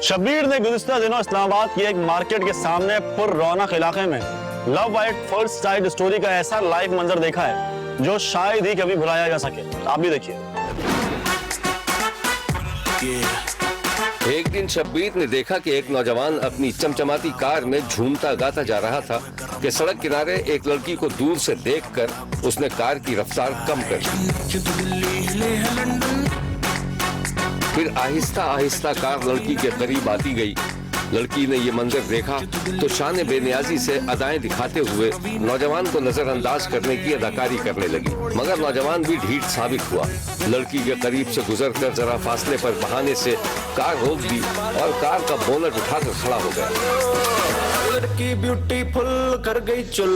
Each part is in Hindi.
शब्बीर ने गुज़िश्ता दिनों इस्लामाबाद की एक मार्केट के सामने पुर रौनक इलाके में love at first sight story का ऐसा लाइव मंजर देखा है जो शायद ही कभी भुलाया जा सके। आप भी देखिए। एक दिन शब्बीर ने देखा कि एक नौजवान अपनी चमचमाती कार में झूमता गाता जा रहा था कि सड़क किनारे एक लड़की को दूर से देखकर उसने कार की रफ्तार कम कर दी। फिर आहिस्ता आहिस्ता कार लड़की के करीब आती गई। लड़की ने ये मंजर देखा तो शान बेनियाजी से अदाएं दिखाते हुए नौजवान को नजरअंदाज करने की अदाकारी करने लगी, मगर नौजवान भी ढीठ साबित हुआ। लड़की के करीब से गुजरकर जरा फासले पर बहाने से कार रोक दी और कार का बोनट उठाकर खड़ा हो गया। लड़की ब्यूटीफुल कर गई चुल।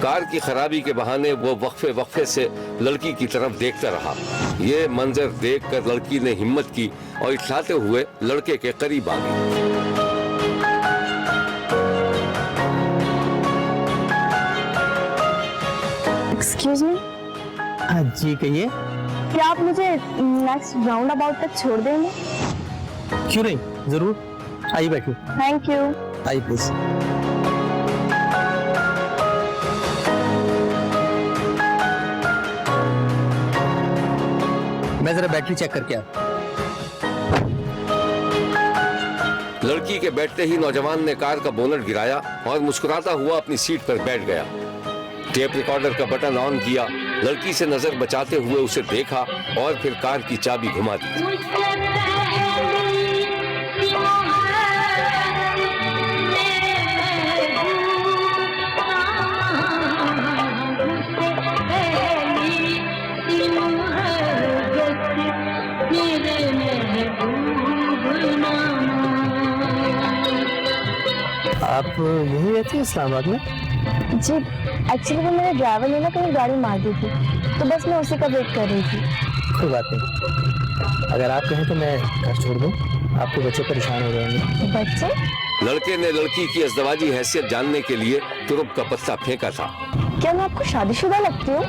कार की खराबी के बहाने वो वक्फे से लड़की की तरफ देखता रहा। ये मंजर देखकर लड़की ने हिम्मत की और इठलाते हुए लड़के के करीब आ गई। Excuse me. हाँ जी कहिए। क्या आप मुझे नेक्स्ट राउंड अबाउट तक छोड़ देंगे? क्यों नहीं, जरूर। आइए बैठो। Thank you. आइए प्लीज। मैं जरा बैटरी चेक करके आता। लड़की के बैठते ही नौजवान ने कार का बोनट गिराया और मुस्कुराता हुआ अपनी सीट पर बैठ गया। टेप रिकॉर्डर का बटन ऑन किया, लड़की से नजर बचाते हुए उसे देखा और फिर कार की चाबी घुमा दी। आप यहीं रहती हैं इस्लामाबाद में? जी, एक्चुअली वो मेरे ड्राइवर ने ना कहीं गाड़ी मार दी थी, तो बस मैं उसी का वेट कर रही थी। कोई बात नहीं, अगर आप कहें तो मैं घर छोड़ दूं, आपके बच्चे परेशान हो जाएंगे। बच्चे? लड़के ने लड़की की अज़दवाजी हैसियत जानने के लिए तुरुप का पत्ता फेंका था। क्या मैं आपको शादीशुदा लगती हूँ?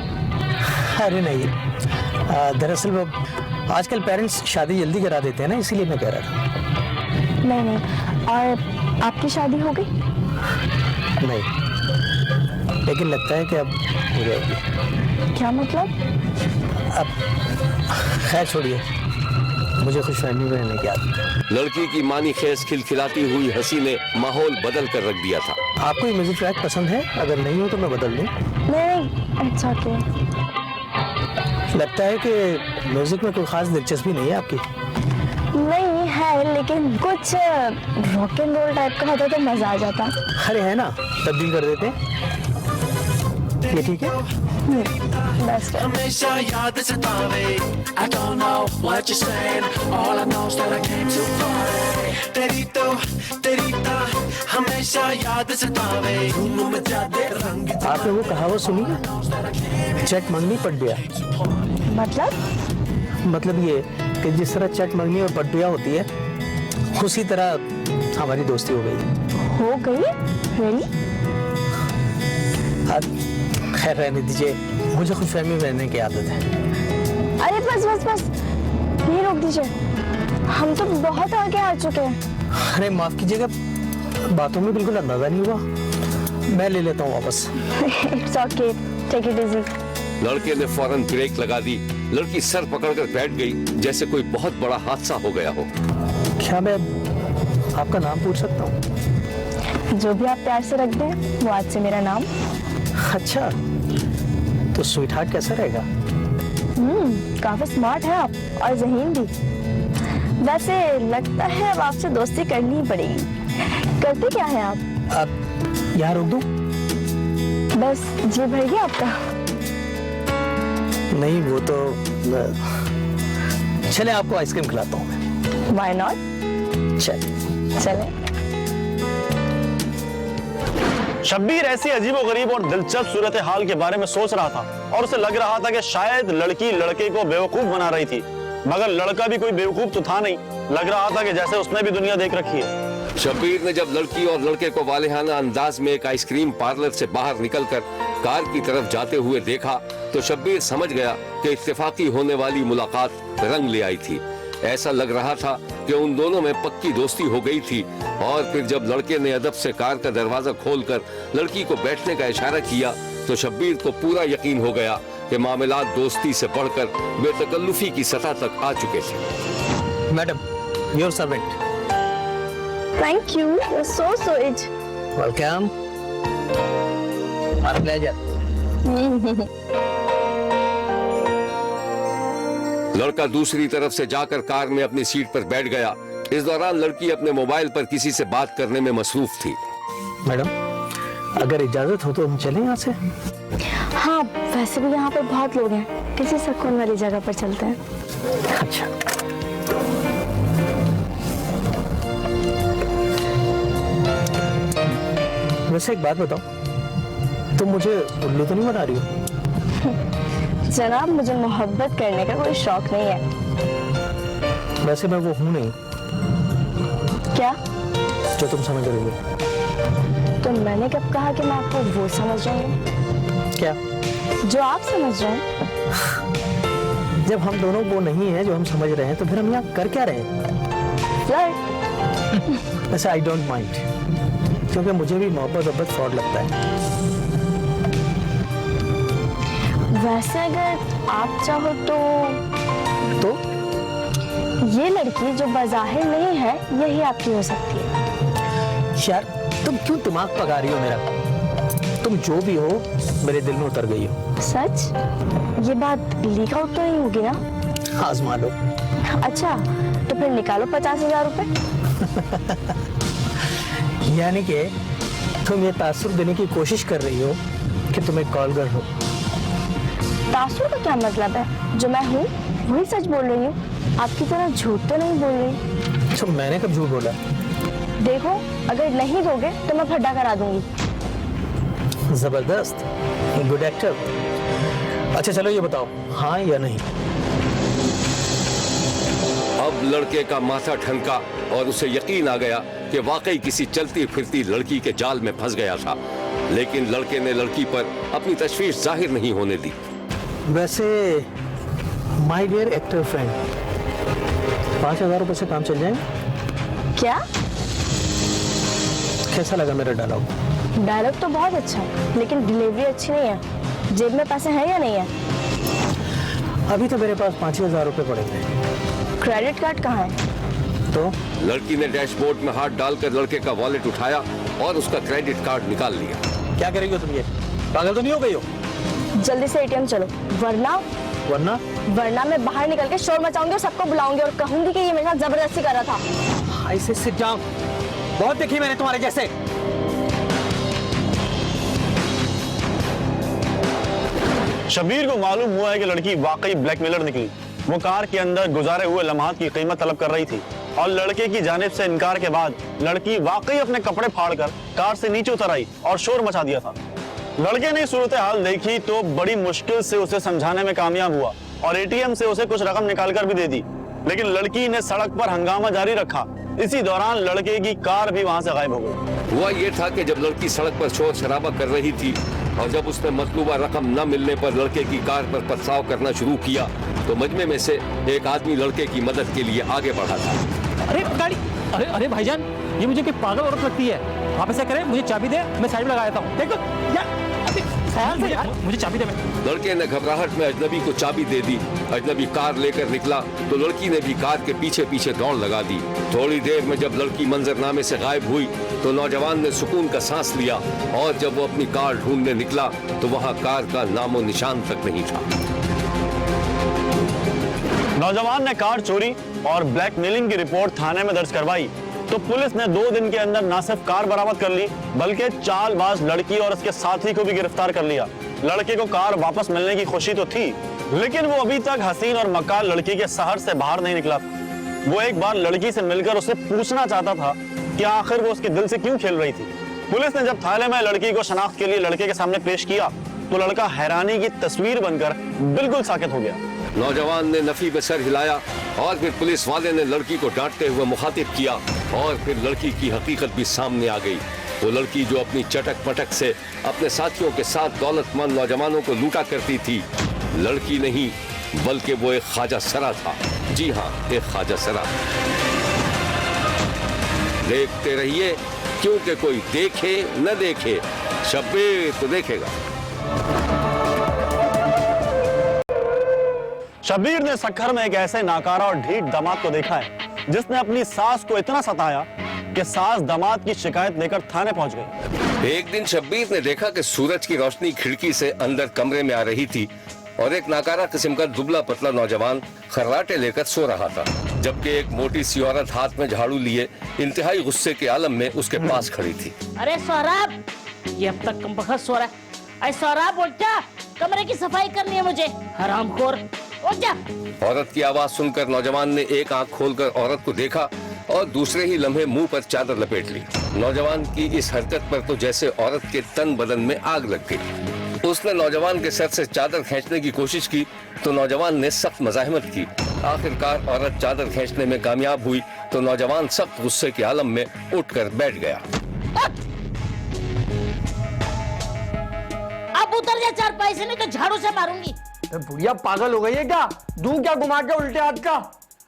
अरे नहीं, दरअसल वो आजकल पेरेंट्स शादी जल्दी करा देते हैं ना, इसीलिए मैं कह रहा था। नहीं नहीं। और आपकी शादी हो गई? नहीं, लेकिन लगता है कि अब हो जाएगी। क्या मतलब? अब खैर छोड़िए, मुझे खुशफहमी में रहने की आदत है। लड़की की मानी खेस खिलखिलाती हुई हंसी ने माहौल बदल कर रख दिया था। आपको ये म्यूजिक ट्रैक पसंद है? अगर नहीं हो तो मैं बदल दूं। नहीं, इट्स ओके। लगता है कि म्यूजिक में कोई खास दिलचस्पी नहीं है आपकी। नहीं है, लेकिन कुछ रॉक एंड रोल टाइप का होता तो मजा आ जाता। अरे है ना, तब्दील कर देते हैं। ये ठीक है? बेस्ट है। हमेशा याद सतावे। I don't know what you're saying. All I know is that I came too far. तेरी तो हमेशा याद सतावे। धुन में जादे रंग। आपने वो कहावत सुनी है, चट मंगनी पट गया? मतलब ये कि जिस तरह चट मंगनी और पटबिया होती है, उसी तरह हमारी दोस्ती हो गई। Really? खैर रहने दीजिए, मुझे खुशफहमी में रहने की आदत है। अरे बस नहीं, रोक दीजिए, हम तो बहुत आगे आ चुके हैं। अरे माफ कीजिएगा, बातों में बिल्कुल अंदाजा नहीं हुआ। मैं ले लेता हूँ वापस। It's okay, take it easy. लड़के ने फौरन ब्रेक लगा दी। लड़की सर पकड़कर बैठ गई जैसे कोई बहुत बड़ा हादसा हो गया हो। क्या मैं आपका नाम पूछ सकता हूँ? जो भी आप प्यार से रख दें, वो आज से मेरा नाम। अच्छा, तो स्वीट हार्ट कैसा रहेगा? काफी स्मार्ट है आप, और ज़हीन भी। वैसे लगता है अब आपसे दोस्ती करनी ही पड़ेगी। करते क्या है आप? आप यहाँ रोक दूँ? बस जी भर गया आपका? नहीं, वो तो चले आपको आइसक्रीम खिलाता हूँ मैं। Why not? चले। शब्बीर ऐसी अजीबोगरीब और दिलचस्प सूरत हाल के बारे में सोच रहा था और उसे लग रहा था कि शायद लड़की लड़के को बेवकूफ बना रही थी, मगर लड़का भी कोई बेवकूफ तो था नहीं। लग रहा था कि जैसे उसने भी दुनिया देख रखी है। शब्बीर ने जब लड़की और लड़के को वालेहाना अंदाज में एक आइसक्रीम पार्लर से बाहर निकलकर कार की तरफ जाते हुए देखा तो शब्बीर समझ गया कि इत्तेफाकी होने वाली मुलाकात रंग ले आई थी। ऐसा लग रहा था कि उन दोनों में पक्की दोस्ती हो गई थी। और फिर जब लड़के ने अदब से कार का दरवाजा खोलकर लड़की को बैठने का इशारा किया तो शब्बीर को पूरा यकीन हो गया कि मामलात दोस्ती से बढ़कर बेतकल्लुफी की सतह तक आ चुके थे। Madam, your servant. Thank you. You're so sweet. Welcome. My pleasure. लड़का दूसरी तरफ से जाकर कार में अपनी सीट पर बैठ गया। इस दौरान लड़की अपने मोबाइल पर किसी से बात करने में मसरूफ थी। मैडम, अगर इजाजत हो तो हम चलें यहाँ से? हाँ, वैसे भी यहाँ पर बहुत लोग हैं, किसी सुकून वाली जगह पर चलते हैं। अच्छा। वैसे एक बात बताओ, तुम मुझे उल्लू तो नहीं बना रही हो? जनाब, मुझे मोहब्बत करने का कोई शौक नहीं है। वैसे मैं वो हूं नहीं क्या? जो तुम समझ रही हो। तो मैंने कब कहा कि मैं आपको वो समझ रही हूँ? क्या? जो आप समझ रहे हैं। जब हम दोनों वो नहीं है जो हम समझ रहे हैं तो फिर हम यहाँ कर क्या रहे हैं? फ्लर्ट। वैसे आई डोंट माइंड, क्योंकि मुझे भी मोहब्बत फ्रॉड लगता है। वैसे अगर आप चाहो तो ये लड़की जो बाज़ाहिर नहीं है, यही आपकी हो सकती है। यार, तुम क्यों दिमाग पका रही हो मेरा? तुम जो भी हो मेरे दिल में उतर गई हो। सच? ये बात लीक आउट तो नहीं होगी ना? आजमा लो। अच्छा, तो फिर निकालो 50,000 रुपए। यानी कि तुम ये तासुर देने की कोशिश कर रही हो कि तुम एक कॉल गर्ल हो। तासुर का क्या मतलब है? जो मैं हूँ वही सच बोल रही हूँ, आपकी तरह झूठ तो नहीं बोल रही। तो मैंने कब झूठ बोला? देखो, अगर नहीं दोगे तो मैं फड्डा करा दूंगी। जबरदस्त, गुड एक्टर। अच्छा चलो ये बताओ, हाँ या नहीं? अब लड़के का माथा ठनका और उसे यकीन आ गया कि वाकई किसी चलती फिरती लड़की के जाल में फंस गया था। लेकिन लड़के ने लड़की पर अपनी तशवीश जाहिर नहीं होने दी। वैसे माय डियर एक्टर फ्रेंड, 5,000 रुपए से काम चल जाए? क्या? कैसा लगा मेरा डायलॉग? डायलॉग तो बहुत अच्छा है, लेकिन डिलीवरी अच्छी नहीं है। जेब में पैसे हैं या नहीं है? अभी तो मेरे पास 5,000 रुपए पड़े थे। क्रेडिट कार्ड कहाँ है? तो लड़की ने डैशबोर्ड में हाथ डालकर लड़के का वॉलेट उठाया और उसका क्रेडिट कार्ड निकाल लिया। क्या करेगी तुम? ये पागल तो नहीं हो गई हो? जल्दी से एटीएम चलो, वरना मैं बाहर निकल के शोर मचाऊंगी और सबको बुलाऊंगी और कहूंगी कि ये मेरे साथ जबरदस्ती कर रहा था। ऐसे सिट डाउन, बहुत देखी मैंने तुम्हारे जैसे। शब्बीर को मालूम हुआ है कि लड़की वाकई ब्लैकमेलर निकली। वो कार के अंदर गुजारे हुए लम्हात की कीमत तलब कर रही थी और लड़के की जानिब से इनकार के बाद लड़की वाकई अपने कपड़े फाड़कर कार से नीचे उतर आई और शोर मचा दिया था। लड़के ने सूरत हाल देखी तो बड़ी मुश्किल से उसे समझाने में कामयाब हुआ और एटीएम से उसे कुछ रकम निकालकर भी दे दी, लेकिन लड़की ने सड़क पर हंगामा जारी रखा। इसी दौरान लड़के की कार भी वहां से गायब हो गई। हुआ ये था कि जब लड़की सड़क पर शोर शराबा कर रही थी और जब उसने मतलूबा रकम न मिलने पर लड़के की कार पर पथराव करना शुरू किया तो मजमे में से एक आदमी लड़के की मदद के लिए आगे बढ़ा था। अरे गाड़ी, अरे भाईजान, ये मुझे कोई पागल औरत लगती है। आप ऐसा करें, मुझे चाबी दे, मैं साइड में लगा देता हूँ। देखो यार, अभी ख्याल से यार, मुझे चाबी दे। लड़के ने घबराहट में अजनबी को चाबी दे दी। अजनबी कार लेकर निकला तो लड़की ने भी कार के पीछे पीछे दौड़ लगा दी। थोड़ी देर में जब लड़की मंजरनामे से गायब हुई तो नौजवान ने सुकून का सांस लिया और जब वो अपनी कार ढूंढने निकला तो वहाँ कार का नामो निशान तक नहीं था। नौजवान ने कार चोरी और ब्लैकमेलिंग की रिपोर्ट थाने में दर्ज करवाई तो पुलिस ने 2 दिन के अंदर न सिर्फ कार बरामद कर ली बल्कि चालबाज लड़की और उसके साथी को भी गिरफ्तार कर लिया। लड़के को कार वापस मिलने की खुशी तो थी, लेकिन वो अभी तक हसीन और मकान लड़की के शहर से बाहर नहीं निकला था। वो एक बार लड़की से मिलकर उससे पूछना चाहता था कि आखिर वो उसके दिल से क्यों खेल रही थी। पुलिस ने जब थाने में लड़की को शनाख्त के लिए लड़के के सामने पेश किया तो लड़का हैरानी की तस्वीर बनकर बिल्कुल साकित हो गया। नौजवान ने नफी पे सर हिलाया और फिर पुलिस वाले ने लड़की को डांटते हुए मुखातिब किया और फिर लड़की की हकीकत भी सामने आ गई। वो लड़की जो अपनी चटक पटक से अपने साथियों के साथ दौलतमंद नौजवानों को लूटा करती थी, लड़की नहीं बल्कि वो एक ख्वाजा सरा था। जी हाँ, एक ख्वाजा सरा। देखते रहिए, क्योंकि कोई देखे न देखे, शब्बीर तो देखेगा। शब्बीर ने सक्खर में एक ऐसे नाकारा और ढीठ दामाद को देखा है जिसने अपनी सास को इतना सताया कि सास दामाद की शिकायत लेकर थाने पहुंच गई। एक दिन शब्बीर ने देखा कि सूरज की रोशनी खिड़की से अंदर कमरे में आ रही थी और एक नाकारा किस्म का दुबला पतला नौजवान खर्राटे लेकर सो रहा था, जबकि एक मोटी सी औरत हाथ में झाड़ू लिए इंतहाई गुस्से के आलम में उसके पास खड़ी थी। अरे सोहराब, ये अब तक कम बखत सो रहा है। अरे सोहराब उठ जा, कमरे की सफाई करनी है मुझे। हरामखोर, उठ जा। औरत की आवाज सुनकर नौजवान ने एक आंख खोलकर औरत को देखा और दूसरे ही लम्हे मुंह पर चादर लपेट ली। नौजवान की इस हरकत पर तो जैसे औरत के तन बदन में आग लग गई। उसने नौजवान के सर से चादर खींचने की कोशिश की तो नौजवान ने सख्त मज़ाहमत की। आखिरकार औरत चादर खींचने में कामयाब हुई तो नौजवान सख्त गुस्से के आलम में उठकर बैठ गया। अब उतर जा चारपाई से, नहीं तो झाड़ू से मारूंगी। बुढ़िया पागल हो गई है क्या? दूं क्या घुमा के उल्टे हाथ का?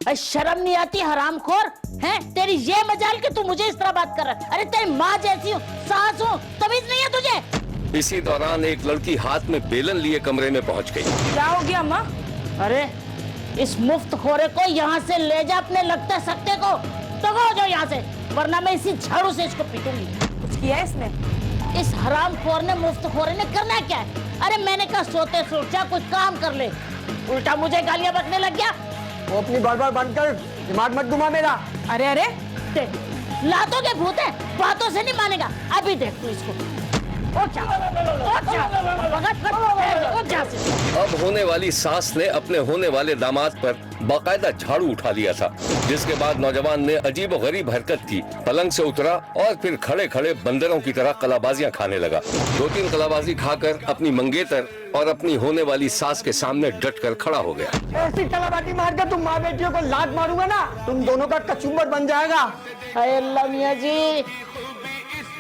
अरे शर्म नहीं आती हरामखोर, हैं? तेरी ये मजाल कि तू मुझे इस तरह बात कर रहा है। अरे तेरी माँ जैसी हूँ, सास हूँ, तमीज नहीं है तुझे? इसी दौरान एक लड़की हाथ में बेलन लिए कमरे में पहुंच गई। क्या हो गया अम्मा? अरे इस मुफ्त खोरे को यहाँ से ले जा, अपने लगते सकते को। तो हो जाओ यहाँ से, वरना मैं इसी झाड़ू से इसको पीटूंगी। कुछ किया है इसने? इस हरामखोर ने, मुफ्त खोरे ने करना क्या है? अरे मैंने कहा सोते सोचा कुछ काम कर ले, उल्टा मुझे गालियां बकने लग गया। वो अपनी बड़बड़ बंद कर, दिमाग मत घुमा मेरा। अरे अरे, देख, लातों के भूत है, बातों से नहीं मानेगा। अभी देख तू इसको। उठ जा, उठ जा, उठ जा से। अब होने वाली सास ने अपने होने वाले दामाद पर बाकायदा झाड़ू उठा लिया था, जिसके बाद नौजवान ने अजीब और गरीब हरकत की, पलंग से उतरा और फिर खड़े खड़े बंदरों की तरह कलाबाजियां खाने लगा। 2-3 कलाबाजी खाकर अपनी मंगेतर और अपनी होने वाली सास के सामने डट कर खड़ा हो गया। ऐसी कलाबाजी मार कर तुम माँ बेटियों को लात मारूंगा ना, तुम दोनों का कचुम्बर बन जाएगा। अरे अल्लाह मियां जी,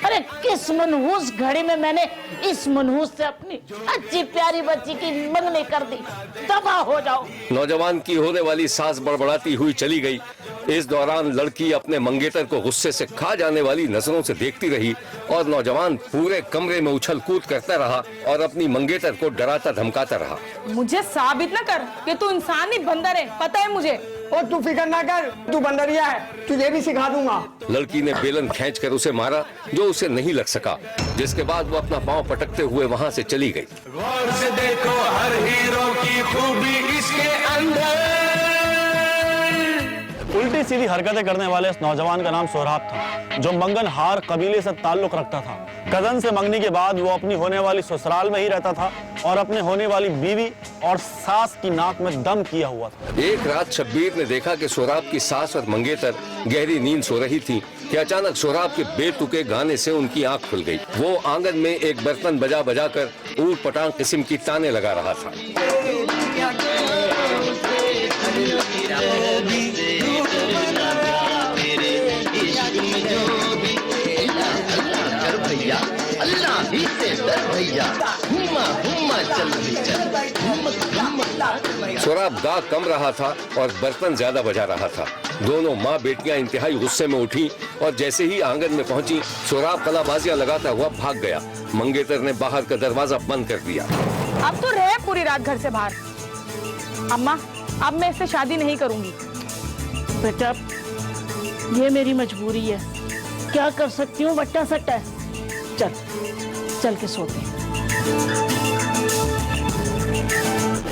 अरे किस मनहूस घड़ी में मैंने इस मनहूस से अपनी अच्छी प्यारी बच्ची की मंगनी कर दी। तबाह हो जाओ। नौजवान की होने वाली सास बड़बड़ाती हुई चली गई। इस दौरान लड़की अपने मंगेतर को गुस्से से खा जाने वाली नजरों से देखती रही और नौजवान पूरे कमरे में उछल कूद करता रहा और अपनी मंगेतर को डराता धमकाता रहा। मुझे साबित न कर कि तू इंसान नहीं बंदर है, पता है मुझे। और तू फिक्र ना कर, तू बंदरिया है, तुझे भी सिखा दूंगा। लड़की ने बेलन खींचकर उसे मारा, जो उसे नहीं लग सका, जिसके बाद वो अपना पांव पटकते हुए वहां से चली गई। गौर से देखो हर हीरो की खूबी इसके अंदर। उल्टी सीधी हरकतें करने वाले इस नौजवान का नाम सोहराब था, जो मंगन हार कबीले से ताल्लुक रखता था। कजन से मंगनी के बाद वो अपनी होने वाली ससुराल में ही रहता था और अपने होने वाली बीवी और सास की नाक में दम किया हुआ था। एक रात शब्बीर ने देखा कि सोहराब की सास और मंगेतर गहरी नींद सो रही थी कि अचानक सोहराब के बेतुके गाने से उनकी आंख खुल गई। वो आंगन में एक बर्तन बजा बजा कर ऊट पटांग किस्म की ताने लगा रहा था। सोहराब गा कम रहा था और बर्तन ज्यादा बजा रहा था। दोनों माँ बेटियां इंतहाई गुस्से में उठी और जैसे ही आंगन में पहुंची, सोहराब कलाबाजियां लगाता हुआ भाग गया। मंगेतर ने बाहर का दरवाजा बंद कर दिया। अब तो रहे पूरी रात घर से बाहर। अम्मा, अब मैं इससे शादी नहीं करूंगी। बेटा, ये मेरी मजबूरी है, क्या कर सकती हूँ, बट्टा सट्टा है। चल चल के सोते हैं।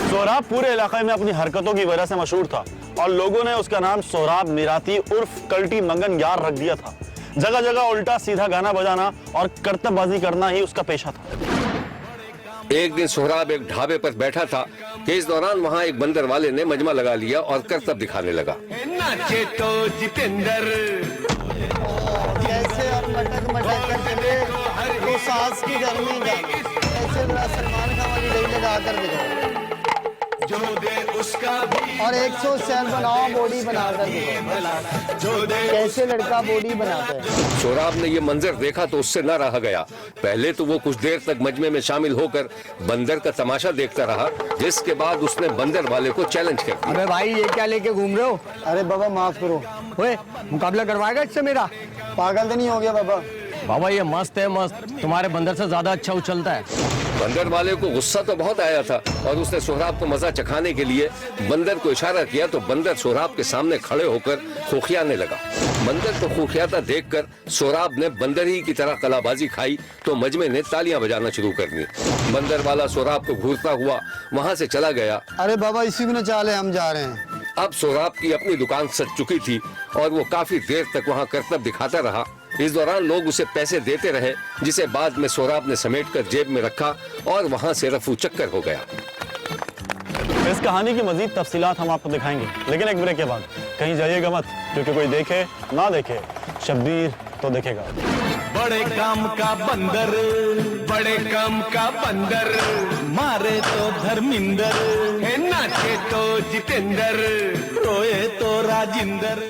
सोहराब पूरे इलाके में अपनी हरकतों की वजह से मशहूर था और लोगों ने उसका नाम सोहराब मिराती उर्फ कल्टी मंगन यार रख दिया था। जगह जगह उल्टा सीधा गाना बजाना और करतबबाजी करना ही उसका पेशा था। एक दिन सोहराब एक ढाबे पर बैठा था कि इस दौरान वहाँ एक बंदर वाले ने मजमा लगा लिया और करतब दिखाने लगा। नाचे तो जितेंद्र कैसे और मटक मटक करके वो सास की गर्मी जाना, ऐसे बड़ा सलमान खान वाली लई लगा कर दिखाओ। जो दे उसका भी और 100 सेल बनाओ, बॉडी बनाकर दिखाओ। जो दे कैसे लड़का बॉडी बनाता है। सोहराब ने ये मंजर देखा तो उससे न रहा गया। पहले तो वो कुछ देर तक मजमे में शामिल होकर बंदर का तमाशा देखता रहा, जिसके बाद उसने बंदर वाले को चैलेंज कर दिया। अबे भाई, ये क्या लेके घूम रहे हो? अरे बाबा माफ करो। ओए, मुकाबला करवाएगा इससे मेरा? पागल तो नहीं हो गया बाबा? बाबा ये मस्त है, मस्त। तुम्हारे बंदर से ज्यादा अच्छा उछलता है। बंदर वाले को गुस्सा तो बहुत आया था और उसने सोहराब को मजा चखाने के लिए बंदर को इशारा किया तो बंदर सोहराब के सामने खड़े होकर खोखियाने लगा। बंदर को खोखियाता देखकर सोहराब ने बंदर ही की तरह कलाबाजी खाई तो मजमे ने तालियां बजाना शुरू कर दी। बंदर वाला सोहराब को घूरता हुआ वहां से चला गया। अरे बाबा, इसी में चाले हम जा रहे हैं। अब सोहराब की अपनी दुकान सज चुकी थी और वो काफी देर तक वहां करतब दिखाता रहा। इस दौरान लोग उसे पैसे देते रहे, जिसे बाद में सोहराब ने समेटकर जेब में रखा और वहां से रफू चक्कर हो गया। इस कहानी की मजीद तफसीलात हम आपको दिखाएंगे, लेकिन एक ब्रेक के बाद। कहीं जाइएगा मत, क्योंकि कोई देखे ना देखे, शब्बीर तो देखेगा। बड़े काम का बंदर, बड़े काम का बंदर, मारे तो धर्मिंदर, नाचे तो जितेंद्र, रोए तो राजिंदर।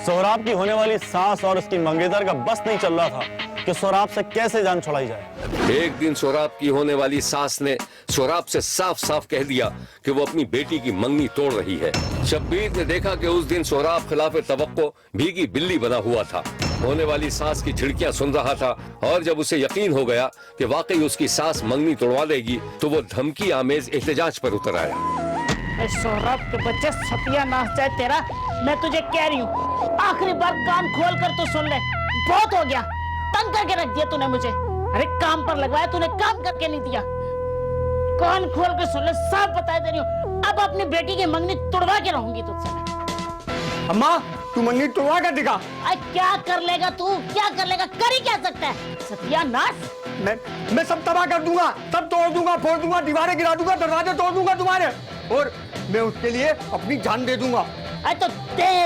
सोहराब की होने वाली सास और उसकी मंगेतर का बस नहीं चल रहा था कि सोहराब से कैसे जान छुड़ाई जाए। एक दिन सोहराब की होने वाली सास ने सोहराब से साफ साफ कह दिया कि वो अपनी बेटी की मंगनी तोड़ रही है। शब्बीर ने देखा कि उस दिन सोहराब खिलाफ तवक्को भीगी बिल्ली बना हुआ था। होने वाली सास की झिड़कियां सुन रहा था और जब उसे यकीन हो गया कि वाकई उसकी सास मंगनी तोड़वा देगी तो वो धमकी आमेज एहतजाज पर उतर आया। सोहराब के बच्चे, सत्यानाश जाए तेरा। मैं तुझे कह रही हूँ, आखिरी बार कान खोल कर तो सुन ले। बहुत हो गया, तंग करके रख दिया तूने मुझे। अरे काम पर लगवाया तूने, काम करके नहीं दिया। कान खोल कर सुन ले, साफ बता दे रही हूँ। अब अपनी बेटी की मंगनी तोड़वा के रहूंगी तुझसे। अम्मा, तू मंगनी तोड़वा कर दिखा। क्या कर लेगा तू? क्या कर लेगा? कर ही क्या सकता है? सत्यानाश। मैं सब तबाह कर दूंगा, सब तोड़ दूंगा, फोड़ दूंगा, दीवारें गिरा दूंगा, दरवाजे तोड़ दूंगा तुम्हारे, और मैं उसके लिए अपनी जान दे दूंगा। अरे तो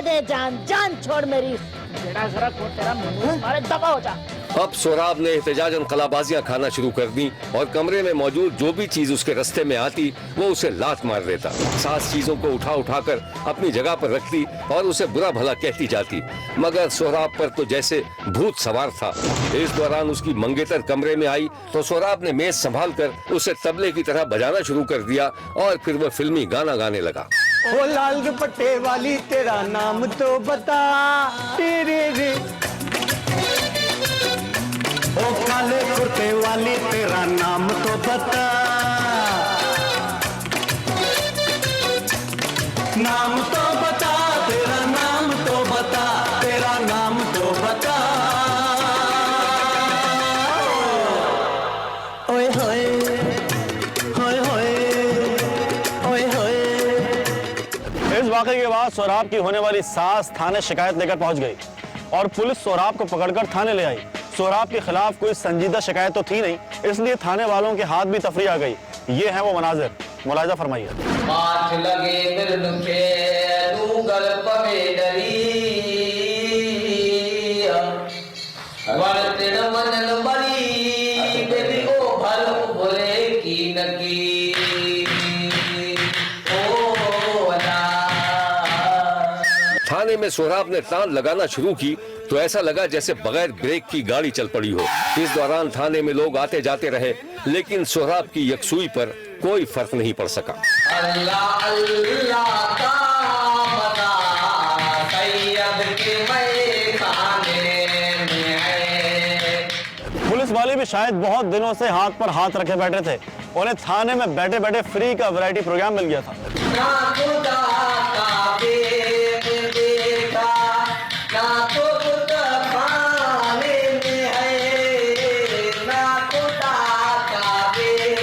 दे जान, जान छोड़ मेरी। बेड़ा जरा को तेरा मुंह मारे, दबा हो जा। अब सोहराब ने एहतजाजन कलाबाजियां खाना शुरू कर दी और कमरे में मौजूद जो भी चीज उसके रास्ते में आती वो उसे लात मार देता। सास चीजों को उठा कर अपनी जगह पर रखती और उसे बुरा भला कहती जाती, मगर सोहराब पर तो जैसे भूत सवार था। इस दौरान उसकी मंगेतर कमरे में आई तो सोहराब ने मेज संभाल कर उसे तबले की तरह बजाना शुरू कर दिया और फिर वह फिल्मी गाना गाने लगा। ओ लाल दुपट्टे वाली तेरा नाम तो बता, तेरे रे। ओ काले कुर्ते वाली तेरा नाम तो बता, नाम तो बता, तेरा नाम तो बता, तेरा नाम तो बता। ओए होए, होए होए, ओए होए। इस वाकये के बाद सोहराब की होने वाली सास थाने शिकायत लेकर पहुंच गई और पुलिस सोहराब को पकड़कर थाने ले आई। सोहराब के खिलाफ कोई संजीदा शिकायत तो थी नहीं, इसलिए थाने वालों के हाथ भी तफरी आ गई। ये है वो मनाजिर, मुलाहिजा फरमाइए। माथ लगे मिलन के दूगल पवे डरी, वन तिन मनल मरी, बेबी ओ भल भोले की नगी। थाने में सोहराब ने तान लगाना शुरू की तो ऐसा लगा जैसे बगैर ब्रेक की गाड़ी चल पड़ी हो। इस दौरान थाने में लोग आते जाते रहे, लेकिन सोहराब की यकसुई पर कोई फर्क नहीं पड़ सका। अल्लाह अल्लाह का बता, सैयद के मैखाने में है। पुलिस वाले भी शायद बहुत दिनों से हाथ पर हाथ रखे बैठे थे। उन्हें थाने में बैठे बैठे फ्री का वैरायटी प्रोग्राम मिल गया था। ना खुदा का बेग देखा, ना तो खुद खाने में है, ना खुदा का बेग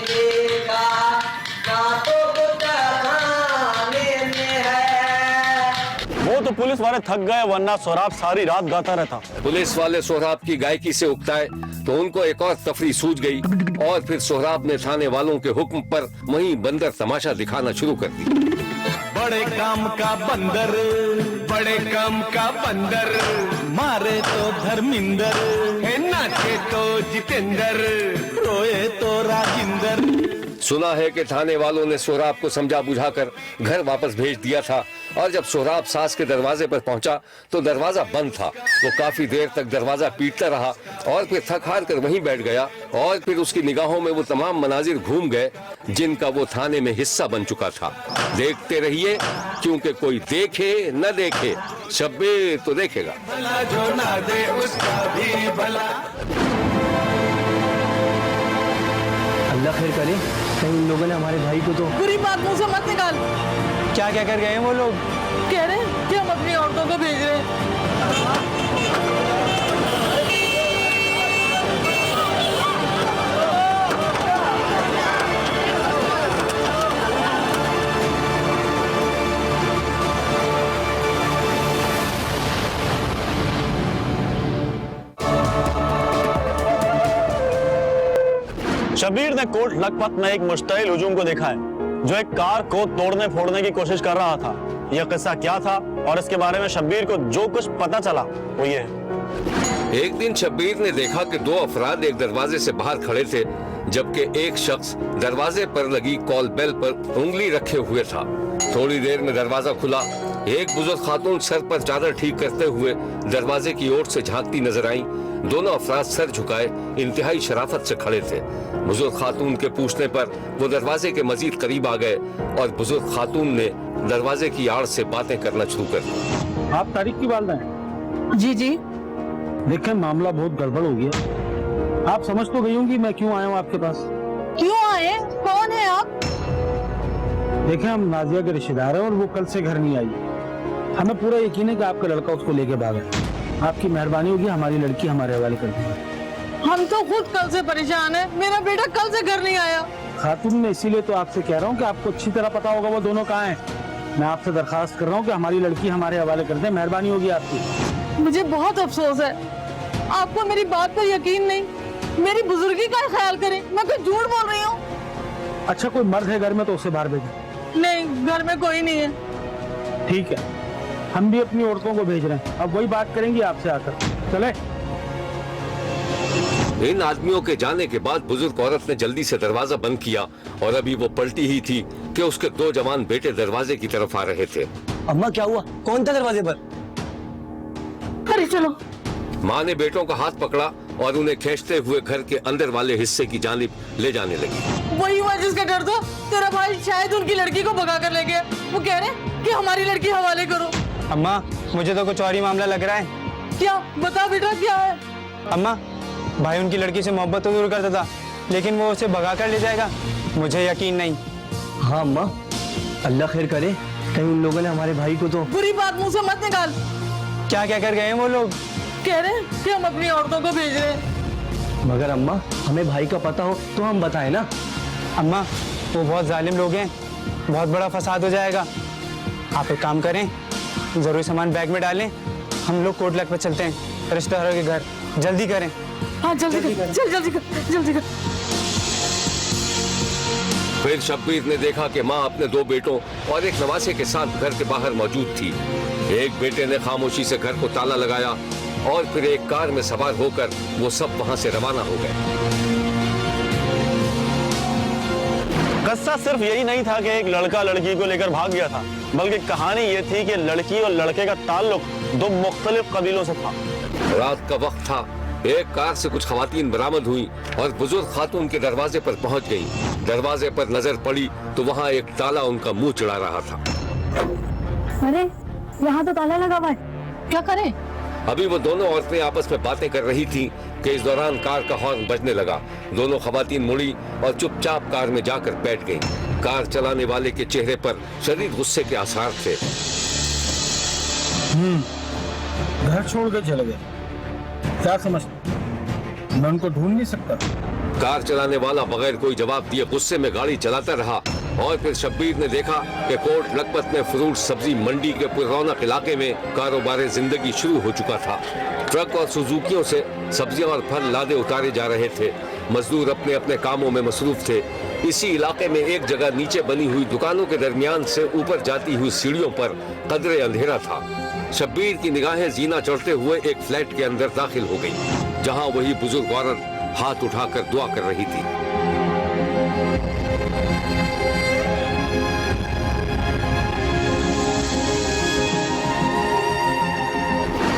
देखा, ना तो खुद खाने में है। वो तो पुलिस वाले थक गए, वरना सोहराब सारी रात गाता रहता। पुलिस वाले सोहराब की गायकी से उकताए तो उनको एक और तफरी सूझ गई और फिर सोहराब ने थाने वालों के हुक्म पर वहीं बंदर तमाशा दिखाना शुरू कर दिया। बड़े काम का बंदर, बड़े काम का बंदर, मारे तो धर्मिंदर, है नाचे तो जितेंद्र, रोए तो राजिंदर। सुना है कि थाने वालों ने सोहराब को समझा बुझाकर घर वापस भेज दिया था और जब सोहराब सास के दरवाजे पर पहुंचा तो दरवाजा बंद था। वो काफी देर तक दरवाजा पीटता रहा और फिर थक हार कर वहीं बैठ गया और फिर उसकी निगाहों में वो तमाम मनाजिर घूम गए जिनका वो थाने में हिस्सा बन चुका था। देखते रहिए, क्योंकि कोई देखे न देखे शब्बीर तो देखेगा। भला जो ना दे उसका भी भला। अल्लाह खैर करे, कहीं उन लोगों ने हमारे भाई को तो बुरी बात मुंह से मत निकाल। क्या क्या कर गए हैं वो लोग? कह रहे हैं कि हम अपनी औरतों को भेज रहे हैं। शब्बीर ने कोट लखपत में एक मुश्तइल हुजूम को देखा है जो एक कार को तोड़ने फोड़ने की कोशिश कर रहा था। यह किस्सा क्या था और इसके बारे में शब्बीर को जो कुछ पता चला वो ये है। एक दिन शब्बीर ने देखा कि दो अफराद एक दरवाजे से बाहर खड़े थे जबकि एक शख्स दरवाजे पर लगी कॉल बेल पर उंगली रखे हुए था। थोड़ी देर में दरवाजा खुला। एक बुजुर्ग खातून सर पर चादर ठीक करते हुए दरवाजे की ओर से झांकती नजर आई। दोनों अफराद सर झुकाए इंतहाई शराफत से खड़े थे। बुजुर्ग खातून के पूछने पर वो दरवाजे के मजीद करीब आ गए और बुजुर्ग खातून ने दरवाजे की आड़ से बातें करना शुरू कर दी। आप तारीख की वालिदा हैं? जी जी। देखें, मामला बहुत गड़बड़ हो गया। आप समझ तो गई होंगी मैं क्यों आया हूँ आपके पास। क्यों आए? कौन है आप? देखें, हम नाजिया के रिश्तेदार हैं और वो कल से घर नहीं आई। हमें पूरा यकीन है कि आपका लड़का उसको लेके भागा। आपकी मेहरबानी होगी, हमारी लड़की हमारे हवाले कर दीजिए। हम तो खुद कल से परेशान हैं। मेरा बेटा कल से घर नहीं आया। खातून ने इसीलिए तो आपसे कह रहा हूँ कि आपको अच्छी तरह पता होगा वो दोनों कहाँ हैं। मैं आपसे दरखास्त कर रहा हूँ कि हमारी लड़की हमारे हवाले कर दें। मेहरबानी होगी आपकी। मुझे बहुत अफसोस है, आपको मेरी बात पर यकीन नहीं। मेरी बुजुर्गी का ख्याल करें, मैं कोई झूठ बोल रही हूँ। अच्छा, कोई मर्द है घर में तो उसे बाहर भेजें। नहीं, घर में कोई नहीं है। ठीक है, हम भी अपनी औरतों को भेज रहे हैं। अब वही बात करेंगी आपसे आकर। चले। इन आदमियों के जाने के बाद बुजुर्ग औरत ने जल्दी से दरवाजा बंद किया और अभी वो पलटी ही थी कि उसके दो जवान बेटे दरवाजे की तरफ आ रहे थे। अम्मा क्या हुआ? कौन था दरवाजे पर? अरे चलो। माँ ने बेटों का हाथ पकड़ा और उन्हें खींचते हुए घर के अंदर वाले हिस्से की जानिब ले जाने लगी। वही हुआ जिसका डर था। तेरा भाई शायद उनकी लड़की को भगा कर ले गया। वो कह रहे कि हमारी लड़की हवाले करो। अम्मा, मुझे तो कुछ और ही मामला लग रहा है। क्या? बता बेटा, क्या है? अम्मा, भाई उनकी लड़की से मोहब्बत तो जरूर करता था, लेकिन वो उसे भगा कर ले जाएगा, मुझे यकीन नहीं। हाँ अम्मा, अल्लाह खैर करे, कहीं उन लोगों ने हमारे भाई को तो बुरी बात मुंह से मत निकाल। क्या क्या कर गए हैं वो लोग? कह रहे हैं कि हम अपनी औरतों को भेज रहे हैं। मगर अम्मा, हमें भाई का पता हो तो हम बताएं ना। अम्मा, वो बहुत जालिम लोग हैं, बहुत बड़ा फसाद हो जाएगा। आप एक काम करें, जरूरी सामान बैग में डालें, हम लोग कोट लखपत चलते हैं रिश्तेदारों के घर। जल्दी करें। हाँ जल्दी कर, जल्दी कर, जल्दी कर। फिर शब्बीर ने देखा कि माँ अपने दो बेटों और एक नवासे के साथ घर के बाहर मौजूद थी। एक बेटे ने खामोशी से घर को ताला लगाया और फिर एक कार में सवार होकर वो सब वहाँ से रवाना हो गए। किस्सा सिर्फ यही नहीं था कि एक लड़का लड़की को लेकर भाग गया था, बल्कि कहानी ये थी कि लड़की और लड़के का ताल्लुक दो मुख्तलिफ कबीलों से था। रात का वक्त था। एक कार से कुछ खवातीन बरामद हुई और बुजुर्ग खातून के दरवाजे पर पहुंच गईं। दरवाजे पर नजर पड़ी तो वहाँ एक ताला उनका मुंह चिढ़ा रहा था। अरे यहाँ तो ताला लगा हुआ है, क्या करें? अभी वो दोनों औरतें आपस में बातें कर रही थीं कि इस दौरान कार का हॉर्न बजने लगा। दोनों खवातीन मुड़ी और चुपचाप कार में जाकर बैठ गईं। कार चलाने वाले के चेहरे पर शदीद गुस्से के आसार थे। घर छोड़ के चले गए, क्या समझते? मैं उनको ढूंढ नहीं सकता। कार चलाने वाला बगैर कोई जवाब दिए गुस्से में गाड़ी चलाता रहा और फिर शब्बीर ने देखा कि कोट लखपत में फ्रूट सब्जी मंडी के पुररौनक इलाके में कारोबार जिंदगी शुरू हो चुका था। ट्रक और सुजुकियों से सब्जियां और फल लादे उतारे जा रहे थे। मजदूर अपने अपने कामों में मसरूफ थे। इसी इलाके में एक जगह नीचे बनी हुई दुकानों के दरमियान से ऊपर जाती हुई सीढ़ियों पर कदरे अंधेरा था। शब्बीर की निगाहें जीना चढ़ते हुए एक फ्लैट के अंदर दाखिल हो गई, जहां वही बुजुर्ग औरत हाथ उठाकर दुआ कर रही थी।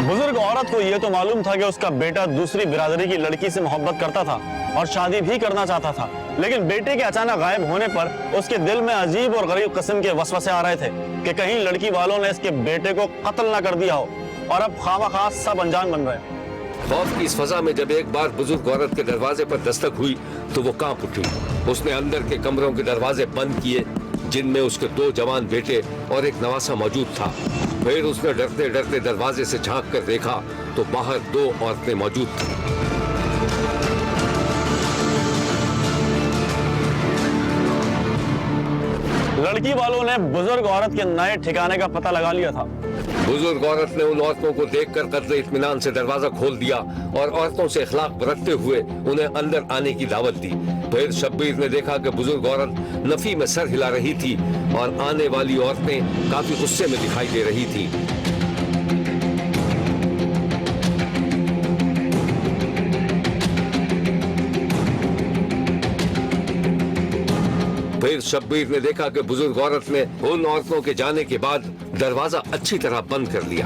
बुजुर्ग औरत को यह तो मालूम था कि उसका बेटा दूसरी बिरादरी की लड़की से मोहब्बत करता था और शादी भी करना चाहता था, लेकिन बेटे के अचानक गायब होने पर उसके दिल में अजीब और गरीब किस्म के वसवसे आ रहे थे कि कहीं लड़की वालों ने इसके बेटे को कत्ल न कर दिया हो और अब खामखा सब अनजान बन गए। खौफ की इस फजा में जब एक बार बुजुर्ग औरत के दरवाजे पर दस्तक हुई तो वो कांप उठी। उसने अंदर के कमरों के दरवाजे बंद किए, जिनमें उसके 2 जवान बेटे और एक नवासा मौजूद था। फिर उसने डरते डरते दरवाजे से झांक कर देखा तो बाहर 2 औरतें मौजूद थीं। लड़की वालों ने बुजुर्ग औरत के नए ठिकाने का पता लगा लिया था। बुजुर्ग औरत ने उन औरतों को देखकर कदरे इत्मीनान से दरवाजा खोल दिया और औरतों से इखलाक बरतते हुए उन्हें अंदर आने की दावत दी। फिर शब्बीर ने देखा कि बुजुर्ग औरत नफी में सर हिला रही थी और आने वाली औरतें काफी गुस्से में दिखाई दे रही थी। फिर शब्बीर ने देखा कि बुजुर्ग औरत ने उन औरतों के जाने के बाद दरवाजा अच्छी तरह बंद कर लिया।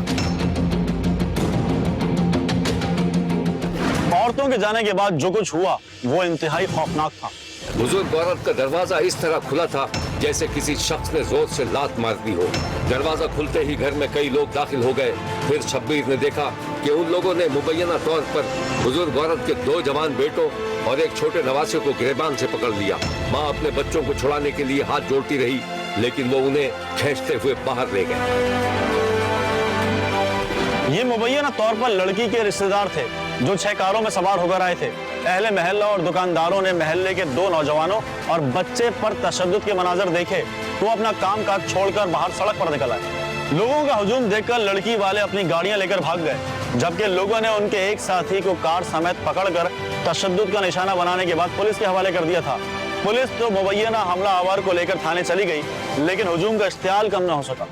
औरतों के जाने के बाद जो कुछ हुआ वो इंतहाई खौफनाक था। बुजुर्ग औरत का दरवाजा इस तरह खुला था जैसे किसी शख्स ने जोर से लात मार दी हो। दरवाजा खुलते ही घर में कई लोग दाखिल हो गए। फिर शब्बीर ने देखा कि उन लोगों ने मुबैना तौर पर बुजुर्ग औरत के 2 जवान बेटों और एक छोटे नवासे को गिरबान से पकड़ लिया। माँ अपने बच्चों को छुड़ाने के लिए हाथ जोड़ती रही, लेकिन वो उन्हें खींचते हुए बाहर ले गए। ये मुबैना तौर पर लड़की के रिश्तेदार थे जो 6 कारों में सवार होकर आए थे। अहले महल्ला और दुकानदारों ने महल्ले के 2 नौजवानों और बच्चे पर तशद्दुद के मनाजर देखे तो अपना काम काज छोड़कर बाहर सड़क पर निकल आए। लोगों का हुजूम देखकर लड़की वाले अपनी गाड़ियां लेकर भाग गए, जबकि लोगों ने उनके एक साथी को कार समेत पकड़कर तशद्दुद का निशाना बनाने के बाद पुलिस के हवाले कर दिया था। पुलिस तो मुबैना हमला आवर को लेकर थाने चली गई, लेकिन हुजूम का इश्तियाल कम न हो सका।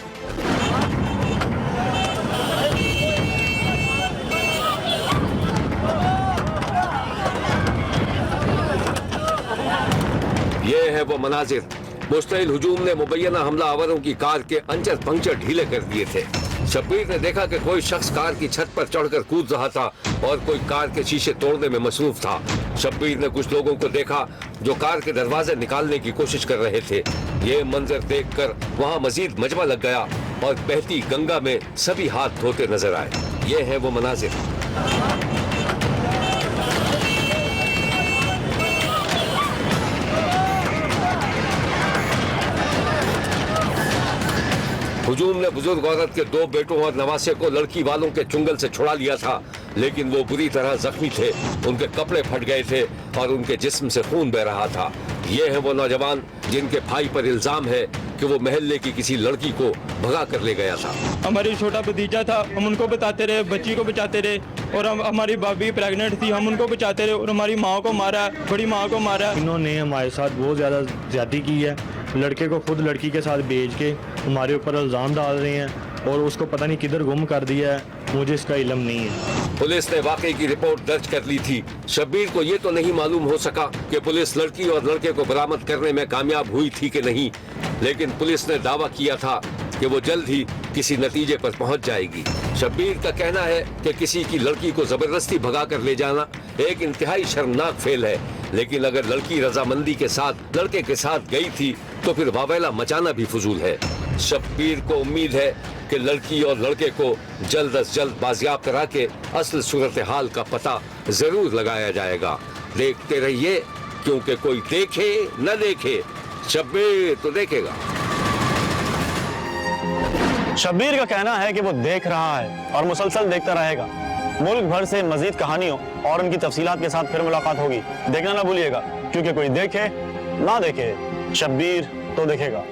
ये है वो मनाजिर। मुस्तैल हुजूम ने मुबैना हमला आवरों की कार के अंचर पंक्चर ढीले कर दिए थे। शब्बीर ने देखा कि कोई शख्स कार की छत पर चढ़कर कूद रहा था और कोई कार के शीशे तोड़ने में मसरूफ था। शब्बीर ने कुछ लोगों को देखा जो कार के दरवाजे निकालने की कोशिश कर रहे थे। ये मंजर देखकर वहाँ मजीद मजमा लग गया और बहती गंगा में सभी हाथ धोते नजर आए। ये है वो मनाजिर। हुजूम ने बुजुर्ग औरत के 2 बेटों और नवासे को लड़की वालों के चुंगल से छुड़ा लिया था, लेकिन वो बुरी तरह जख्मी थे। उनके कपड़े फट गए थे और उनके जिस्म से खून बह रहा था। ये है वो नौजवान जिनके भाई पर इल्जाम है कि वो महल्ले की किसी लड़की को भगा कर ले गया था। हमारी छोटा भतीजा था, हम उनको बताते रहे, बच्ची को बचाते रहे, और हमारी भाभी प्रेग्नेंट थी, हम उनको बचाते रहे और हमारी माँ को मारा, बड़ी माँ को मारा। इन्होंने हमारे साथ बहुत ज़्यादा ज्यादती की है। लड़के को खुद लड़की के साथ भेज के हमारे ऊपर इल्ज़ाम डाल रहे हैं और उसको पता नहीं किधर गुम कर दिया है, मुझे इसका इल्म नहीं है। पुलिस ने वाकई की रिपोर्ट दर्ज कर ली थी। शब्बीर को ये तो नहीं मालूम हो सका कि पुलिस लड़की और लड़के को बरामद करने में कामयाब हुई थी कि नहीं, लेकिन पुलिस ने दावा किया था कि वो जल्द ही किसी नतीजे पर पहुंच जाएगी। शब्बीर का कहना है कि किसी की लड़की को जबरदस्ती भगा कर ले जाना एक इंतहाई शर्मनाक फेल है, लेकिन अगर लड़की रजामंदी के साथ लड़के के साथ गई थी तो फिर वावेला मचाना भी फजूल है। शब्बीर को उम्मीद है कि लड़की और लड़के को जल्द अज जल्द बाजियाब करा के असल सूरत हाल का पता जरूर लगाया जाएगा। देखते रहिए, क्योंकि कोई देखे न देखे, शब्बीर तो देखेगा। शब्बीर का कहना है कि वो देख रहा है और मुसलसल देखता रहेगा। मुल्क भर से मजीद कहानियों और उनकी तफसीलात के साथ फिर मुलाकात होगी। देखना ना भूलिएगा, क्योंकि कोई देखे ना देखे, शब्बीर तो देखेगा।